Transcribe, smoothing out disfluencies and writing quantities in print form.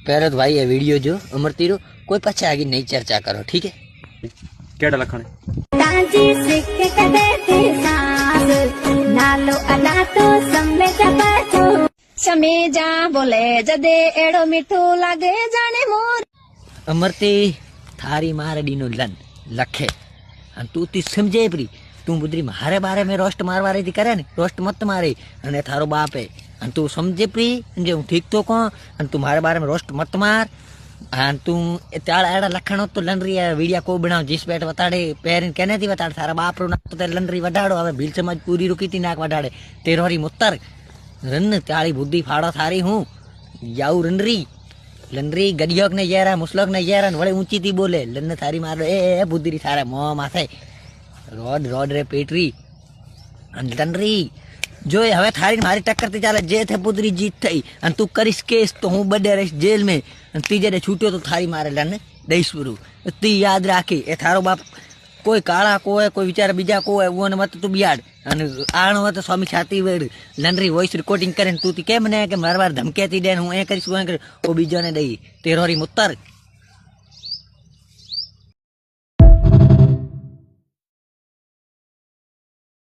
पहले तो भाई ये वीडियो जो अमरती रो कोई पछे आगे नहीं चर्चा करो, ठीक है? केड़ा लखण ताजी सिक कदे थे सांस नालो अला तो सम्मे चपाचो समेजा बोले जदे एड़ो मीठो लागे जाने मोर अमरती थारी मारे डीनो लन लखे अन तू ती समझे परी तू बुद्री मारे बारे में रोस्ट मारवा रही थी करे ने रोस्ट मत मारे अने थारो बाप है अन तू समझे परी जे हूँ ठीक तो कौन अन तू मारे बारे में रोस्ट मत मार अन तू त्याड़ा एड़ा लखणो तो लंडरी है वीडियो को बनाओ जिस पेट बताड़े पैरिन कहने थी बताड़े थारा बाप रो नाक तो लंडरी वडाड़ो हवे भील समाज पूरी रुकी थी नाक वडाड़े तेरोरी मुत्तर रन त्याड़ी बुद्धि फाड़ो थारी हूँ याऊ रनरी लंडरी गडियोक ने येरा मुसलोक ने येरा वड़े ऊंची थी बोले लन थारी मारो ए बुद्धि थारे मोह माथे रोड रोड रे पेटरी लंडरी जो हवे थारी मारी टक्कर थी चाले जे थे पुतरी जीत थई अन तू करिस केस तो हूँ बडे रहीश जेल में अन तीजे ने छूट्यो तो थारी मारे लन दईसपुरु ती याद राखी ए थारो बाप कोई काला को है कोई विचार बीजा को है वो मत तू बियाड अन आणो मत स्वामी छाती वेड़ लंडरी वॉइस रिकॉर्डिंग करे तू ती केम ने के मार मार धमके थी देन हूँ ए करीश वो बीजो ने दई तेरोरी मुत्तर